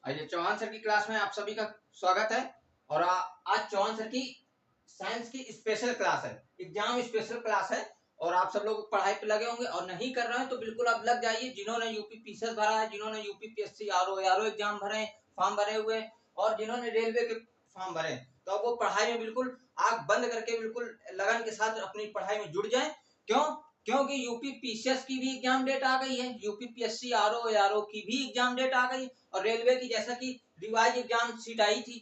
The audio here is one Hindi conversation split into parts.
आइए, चौहान सर की क्लास में आप सभी का स्वागत है। और आज चौहान सर की साइंस की स्पेशल क्लास है, एग्जाम स्पेशल क्लास है। और आप सब लोग पढ़ाई पे लगे होंगे और नहीं कर रहे हैं तो बिल्कुल आप लग जाइए। जिन्होंने यूपी पीसीएस भरा है, जिन्होंने यूपीपीएससी आरओ एग्जाम भरे, फॉर्म भरे हुए, और जिन्होंने रेलवे के फॉर्म भरे, तो अब वो पढ़ाई में बिल्कुल आंख बंद करके बिल्कुल लगन के साथ अपनी पढ़ाई में जुड़ जाए। क्यों? क्योंकि यूपी पीसीएस की भी एग्जाम डेट आ गई है, यूपीपीएससी आरओ की भी एग्जाम डेट आ गई, और रेलवे की जैसा कि रिवाइज एग्जाम सीट आई थी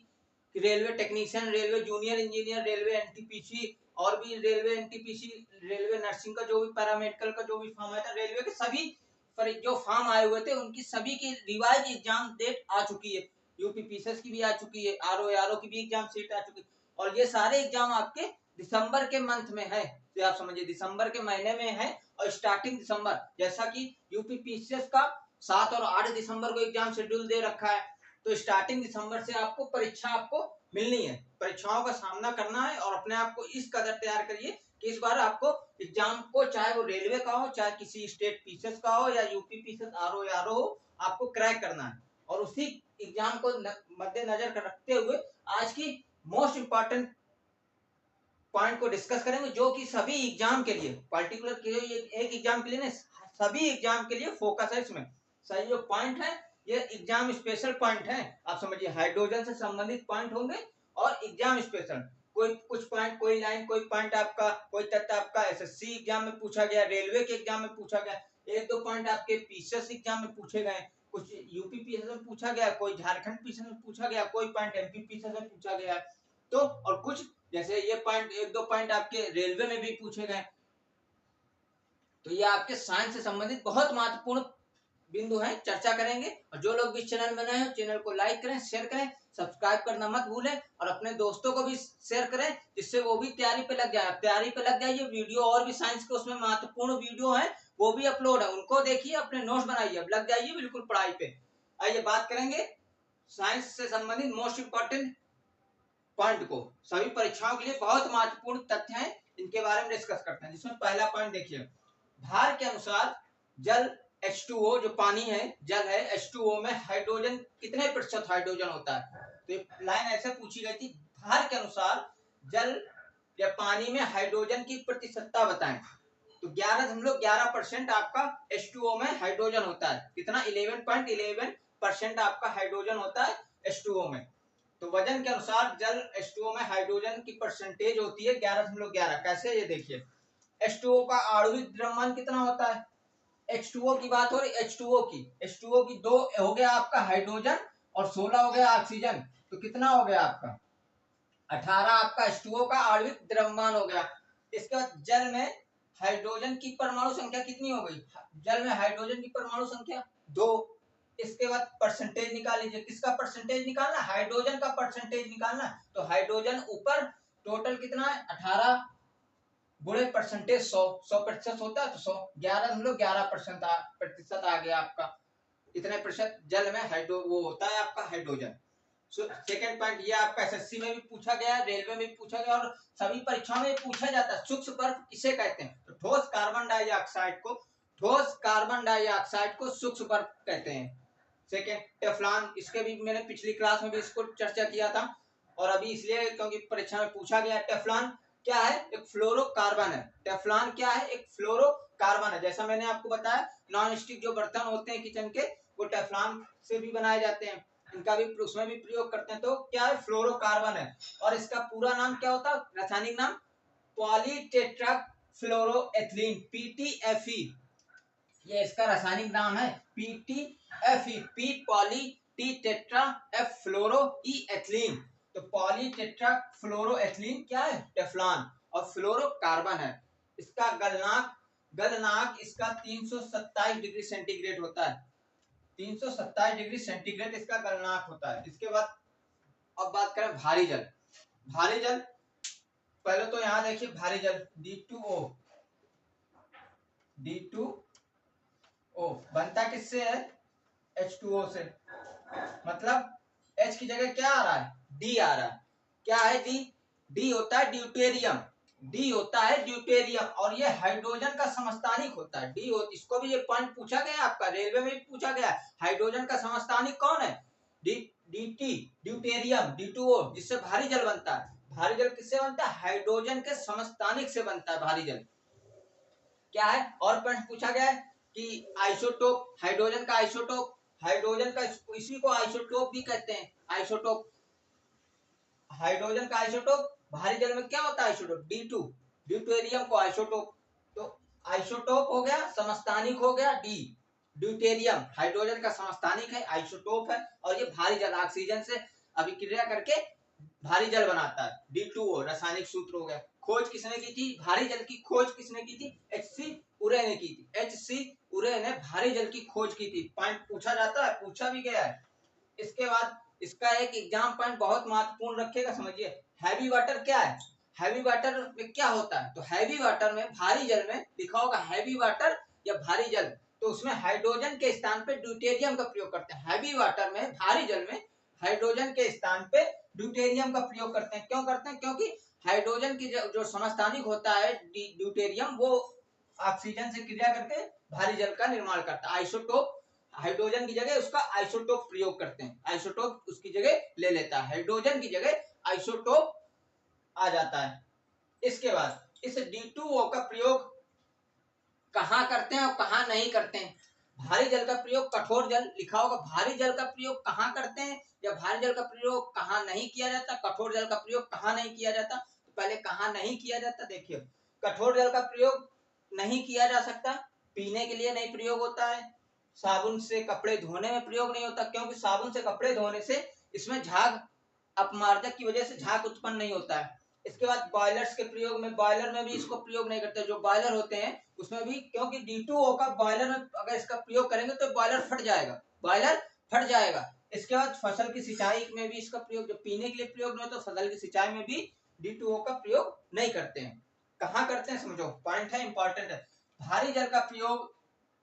कि railway technician, railway junior engineer, railway NTPC, और भी रेलवे एनटीपीसी, रेलवे नर्सिंग का जो भी पैरामेडिकल का जो भी फॉर्म आया था, रेलवे के सभी पर जो फॉर्म आए हुए थे उनकी सभी की रिवाइज एग्जाम डेट आ चुकी है। यूपीपीसीएस की भी आ चुकी है, आरओ की भी एग्जाम सीट आ चुकी है, और ये सारे एग्जाम आपके दिसंबर के मंथ में है। तो आप समझिए दिसंबर के महीने में है, और स्टार्टिंग दिसंबर, जैसा कि यूपीपीसीएस का 7 और 8 दिसंबर को एग्जाम शेड्यूल दे रखा है, तो स्टार्टिंग दिसंबर से आपको परीक्षा आपको मिलनी है, परीक्षाओं का सामना करना है, और अपने आप को इस कदर तैयार करिए कि इस बार आपको एग्जाम को, चाहे वो रेलवे का हो, चाहे किसी स्टेट पीसीएस का हो, या यूपी पीसीएस आरओ हो, आपको क्रैक करना है। और उसी एग्जाम को मद्देनजर रखते हुए आज की मोस्ट इंपॉर्टेंट पॉइंट को डिस्कस करेंगे, जो कि सभी एग्जाम के लिए, पर्टिकुलर एक एग्जाम के लिए नहीं, सभी एग्जाम के लिए फोकस है। इसमें सही जो पॉइंट है ये एग्जाम स्पेशल पॉइंट है। आप समझिए हाइड्रोजन से संबंधित पॉइंट होंगे और एग्जाम स्पेशल, कोई कुछ पॉइंट, कोई लाइन, कोई पॉइंट आपका, कोई तथ्य आपका एसएससी एग्जाम में पूछा गया, रेलवे के एग्जाम में पूछा गया, एक दो पॉइंट आपके पीसीएस एग्जाम में पूछे गए, कुछ यूपी पीसीएस में पूछा गया, कोई झारखंड पीसीएस में पूछा गया, कोई पॉइंट एमपी पीसीएस में पूछा गया। तो और कुछ जैसे ये पॉइंट, एक दो पॉइंट आपके रेलवे में भी पूछे गए। तो ये आपके साइंस से संबंधित बहुत महत्वपूर्ण बिंदु हैं, चर्चा करेंगे। और जो लोग भी चैनल बनाए हो, चैनल को लाइक करें, शेयर करें, सब्सक्राइब करना मत भूलें, और अपने दोस्तों को भी शेयर करें, जिससे वो भी तैयारी पे लग जाए। तैयारी पे लग जाइए, वीडियो और भी साइंस के उसमें महत्वपूर्ण वीडियो है, वो भी अपलोड है, उनको देखिए, अपने नोट्स बनाइए, अब लग जाइए बिल्कुल पढ़ाई पे। आइए बात करेंगे साइंस से संबंधित मोस्ट इंपॉर्टेंट पॉइंट को, सभी परीक्षाओं के लिए बहुत महत्वपूर्ण तथ्य हैं, इनके बारे में डिस्कस करते हैं। जिसमें पहला पॉइंट देखिए, भार के अनुसार जल H2O, जो पानी है, जल है, H2O में हाइड्रोजन कितने प्रतिशत हाइड्रोजन होता है? तो लाइन ऐसे पूछी गई थी, भार के अनुसार जल या पानी में हाइड्रोजन की प्रतिशतता बताएं। तो 11.11% आपका H2O में हाइड्रोजन होता है। कितना? 11.11% आपका हाइड्रोजन होता है H2O में। तो वजन के अनुसार जल H2O में हाइड्रोजन की परसेंटेज होती है 11.11। कैसे? ये देखिए, H2O का आणविक द्रव्यमान कितना होता है? H2O की बात हो रही, H2O की 2 हो गया आपका हाइड्रोजन, और 16 हो गया ऑक्सीजन। तो कितना हो गया आपका? 18 आपका H2O का आणविक द्रव्यमान हो गया। इसके बाद जल में हाइड्रोजन की परमाणु संख्या कितनी हो गई? जल में हाइड्रोजन की परमाणु संख्या 2। इसके बाद परसेंटेज निकाल लीजिए, किसका परसेंटेज निकालना? हाइड्रोजन का परसेंटेज निकालना। तो हाइड्रोजन ऊपर टोटल कितना है? 18 गुणे परसेंटेज 100% होता है, तो 100 11.11% आ गया आपका। इतने प्रतिशत जल में हाइड्रो वो होता है आपका हाइड्रोजन। सेकेंड पॉइंट, ये आपका एसएससी में भी पूछा गया, रेलवे में भी पूछा गया, और सभी परीक्षाओं में पूछा जाता है। सूक्ष्म बर्फ किसे कहते हैं? तो ठोस कार्बन डाइऑक्साइड को सूक्ष्म बर्फ कहते हैं। सेकेंड, टेफ्लॉन, इसके भी मैंने पिछली क्लास में भी इसको चर्चा किया था, और अभी इसलिए क्योंकि परीक्षा में पूछा गया। टेफ्लॉन क्या है? एक फ्लोरोकार्बन है। टेफ्लॉन क्या है? एक फ्लोरोकार्बन है। जैसा मैंने आपको बताया, नॉन स्टिक जो बर्तन होते हैं किचन के, वो टेफ्लॉन से भी बनाए जाते हैं, इनका भी उसमें भी प्रयोग करते हैं। तो क्या है? फ्लोरोकार्बन है। और इसका पूरा नाम क्या होता है? रासायनिक नाम पॉलीटेट्राफ्लोरोएथिलीन, पीटीएफई। ये इसका रासायनिक नाम है PTFE, P poly T tetra F fluoro E ethylene. तो पॉलीटेट्राफ्लोरोएथिलीन क्या है? टेफ्लॉन, और फ्लोरोकार्बन है। इसका गलनांक इसका 327 डिग्री सेंटीग्रेड होता है। 327 डिग्री सेंटीग्रेड इसका गलनांक होता है। इसके बाद अब बात करें भारी जल। भारी जल, पहले तो यहां देखिए, भारी जल D2O बनता किससे है? H2O से। मतलब H की जगह क्या आ रहा है? D आ रहा है। क्या है D? D होता है ड्यूटेरियम। D होता है ड्यूटेरियम, और ये हाइड्रोजन का समस्थानिक होता है। D इसको भी ये पॉइंट पूछा गया आपका, रेलवे में भी पूछा गया। हाइड्रोजन का समस्थानिक कौन है? डी ड्यूटेरियम D2O, जिससे भारी जल बनता है। भारी जल किससे बनता है? हाइड्रोजन के समस्थानिक से बनता है भारी जल। क्या है और प्रश्न पूछा गया है कि आइसोटोप, हाइड्रोजन का आइसोटोप, हाइड्रोजन का इसी को आइसोटोप भी कहते हैं। आइसोटोप, हाइड्रोजन का आइसोटोप भारी जल में क्या होता है? आइसोटोप D2, ड्यूटेरियम को आइसोटोप। तो आइसोटोप हो गया, समस्थानिक हो गया डी। ड्यूटेरियम हाइड्रोजन का समस्थानिक है, आइसोटोप है, और ये भारी जल ऑक्सीजन से अभिक्रिया करके भारी जल बनाता है। D2O रासायनिक सूत्र हो गया। खोज किसने की थी? भारी जल की खोज किसने की थी? HC उरे ने की थी। HC उरे ने भारी जल की खोज की थी। पॉइंट पूछा जाता है, पूछा भी गया है। इसके बाद इसका एक एग्जाम पॉइंट बहुत महत्वपूर्ण रखेगा, समझिए। हैवी वाटर क्या है? हैवी वाटर में क्या होता है? तो हैवी वाटर में, भारी जल में लिखा होगा हैवी वाटर या भारी जल, तो उसमें हाइड्रोजन के स्थान पे ड्यूटेरियम का प्रयोग करते हैं। हैवी वाटर में, भारी जल में हाइड्रोजन के स्थान पे ड्यूटेरियम का प्रयोग करते हैं। क्यों करते हैं? क्योंकि हाइड्रोजन की जो समस्थानिक होता है ड्यूटेरियम, वो ऑक्सीजन से क्रिया करके भारी जल का निर्माण करता है। आइसोटोप, हाइड्रोजन की जगह उसका आइसोटोप प्रयोग करते हैं। आइसोटोप उसकी जगह ले लेता है, हाइड्रोजन की जगह आइसोटोप आ जाता है। इसके बाद इस D2O का प्रयोग कहाँ करते हैं और कहाँ नहीं करते हैं? भारी जल का प्रयोग, कठोर जल लिखा होगा, भारी जल का प्रयोग कहाँ करते हैं या भारी जल का प्रयोग कहाँ नहीं किया जाता, कठोर जल का प्रयोग कहाँ नहीं किया जाता। तो पहले कहाँ नहीं किया जाता देखिए। कठोर जल का प्रयोग नहीं किया जा सकता, पीने के लिए नहीं प्रयोग होता है, साबुन से कपड़े धोने में प्रयोग नहीं होता, क्योंकि साबुन से कपड़े धोने से इसमें झाग, अपमार्जक की वजह से झाग उत्पन्न नहीं होता है। इसके बाद बॉयलर्स के प्रयोग में, बॉयलर में भी इसको प्रयोग नहीं करते। जो बॉयलर होते हैं उसमें भी, क्योंकि D2O का बॉयलर में अगर इसका प्रयोग करेंगे तो बॉयलर फट जाएगा, बॉयलर फट जाएगा। इसके बाद फसल की सिंचाई में भी इसका प्रयोग, जो पीने के लिए प्रयोग नहीं होता, तो फसल की सिंचाई में भी D2O का प्रयोग नहीं करते हैं। कहाँ करते हैं समझो, पॉइंट है, इंपॉर्टेंट है। भारी जल का प्रयोग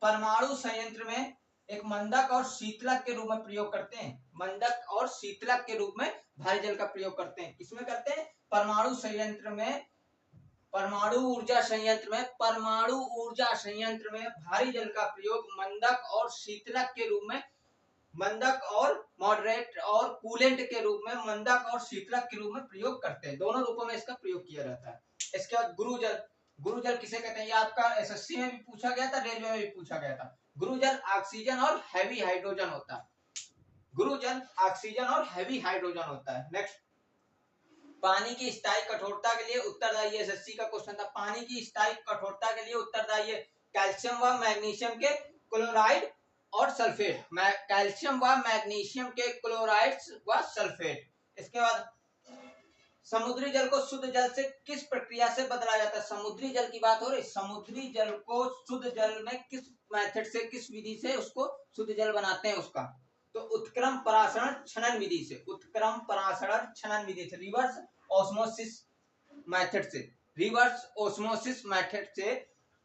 परमाणु संयंत्र में एक मंदक और शीतलक के रूप में प्रयोग करते हैं। मंदक और शीतलक के रूप में भारी जल का प्रयोग करते हैं। किसमें करते हैं? परमाणु संयंत्र में, परमाणु ऊर्जा संयंत्र में, परमाणु ऊर्जा संयंत्र में भारी जल का प्रयोग मंदक और शीतलक के रूप में, मंदक और मॉडरेट और कूलेंट के रूप में, मंदक और शीतलक के रूप में प्रयोग करते हैं। दोनों रूपों में इसका प्रयोग किया जाता है। इसके बाद गुरुजल, गुरुजल किसे कहते हैं? ये आपका एसएससी में भी पूछा गया था, रेलवे में भी पूछा गया था। गुरुजल ऑक्सीजन और हैवी हाइड्रोजन होता है। गुरुजल ऑक्सीजन और हैवी हाइड्रोजन होता है। नेक्स्ट, पानी की स्थायी कठोरता के लिए उत्तरदायी, एसएससी का क्वेश्चन था, पानी की स्थायी कठोरता के लिए उत्तरदायी कैल्शियम व मैग्नीशियम के क्लोराइड और सल्फेट, कैल्शियम व मैग्नीशियम के क्लोराइड व सल्फेट। इसके बाद समुद्री जल को शुद्ध जल से किस प्रक्रिया से बदला जाता है? समुद्री जल की बात हो रही, समुद्री जल को शुद्ध जल में किस मेथड से, किस विधि से उसको शुद्ध जल बनाते हैं उसका? तो उत्क्रम परासरण छनन विधि से, उत्क्रम परासरण छनन विधि से, रिवर्स ऑस्मोसिस मेथड से, रिवर्स ऑस्मोसिस मेथड से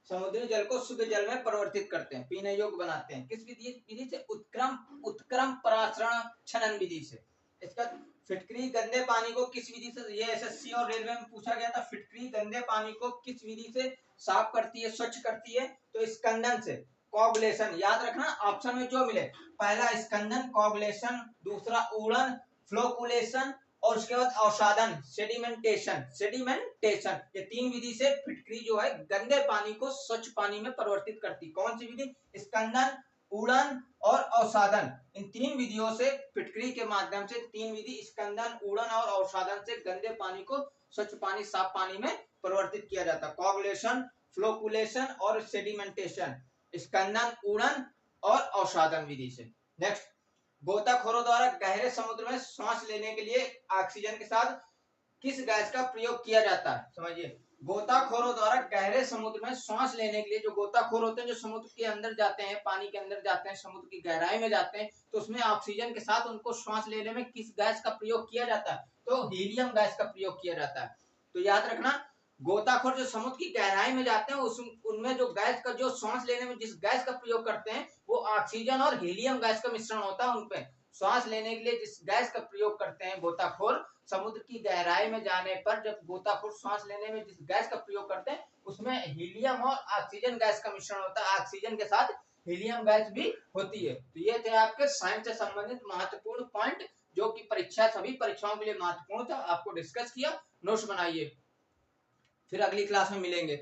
समुद्री जल को शुद्ध जल में परिवर्तित करते हैं, पीने योग्य बनाते हैं। किस विधि से? उत्क्रम परासरण छनन विधि से। इसका फिटकरी गंदे पानी को किस विधि से, ये एसएससी और रेलवे में पूछा गया था, फिटकरी गंदे पानी को किस विधि से साफ करती है, स्वच्छ करती है? तो स्कंदन से, कोगुलेशन, याद रखना ऑप्शन में जो मिले, पहला स्कंदन कोगुलेशन, दूसरा उड़न फ्लोकुलेशन, और उसके बाद अवसादन सेडिमेंटेशन, सेडिमेंटेशन। ये तीन विधि से फिटकरी जो है गंदे पानी को स्वच्छ पानी में परिवर्तित करती। कौन सी विधि? स्कंदन, उड़न और अवसादन। इन तीन विधियों से, फिटकरी के माध्यम से, तीन विधि स्कंदन, उड़न और अवसादन से गंदे पानी को स्वच्छ पानी, साफ पानी में परिवर्तित किया जाता है। कोगुलेशन, फ्लोकुलेशन और सेडिमेंटेशन, स्कंदन, उड़न और अवसादन विधि से। नेक्स्ट, गोताखोरों द्वारा गहरे समुद्र में सांस लेने के लिए ऑक्सीजन के साथ किस गैस का प्रयोग किया जाता है? समझिए, गोताखोरों द्वारा गहरे समुद्र में सांस लेने के लिए, जो गोताखोर होते हैं, जो समुद्र के अंदर जाते हैं, पानी के अंदर जाते हैं, समुद्र की गहराई में जाते हैं, तो उसमें ऑक्सीजन के साथ उनको सांस लेने में किस गैस का प्रयोग किया जाता है? तो हीलियम गैस का प्रयोग किया जाता है। तो याद रखना, गोताखोर जो समुद्र की गहराई में जाते हैं, उनमें जो गैस का, जो सांस लेने में जिस गैस का प्रयोग करते हैं, वो ऑक्सीजन और हीलियम गैस का मिश्रण होता है। उनपे सांस लेने के लिए जिस गैस का प्रयोग करते हैं गोताखोर, समुद्र की गहराई में जाने पर जब गोताखोर सांस लेने में जिस गैस का प्रयोग करते हैं, उसमें हीलियम और ऑक्सीजन गैस का मिश्रण होता है, ऑक्सीजन के साथ हीलियम गैस भी होती है। तो ये थे आपके साइंस से संबंधित महत्वपूर्ण पॉइंट जो कि सभी परीक्षाओं के लिए महत्वपूर्ण था, आपको डिस्कस किया। नोट्स बनाइए, फिर अगली क्लास में मिलेंगे।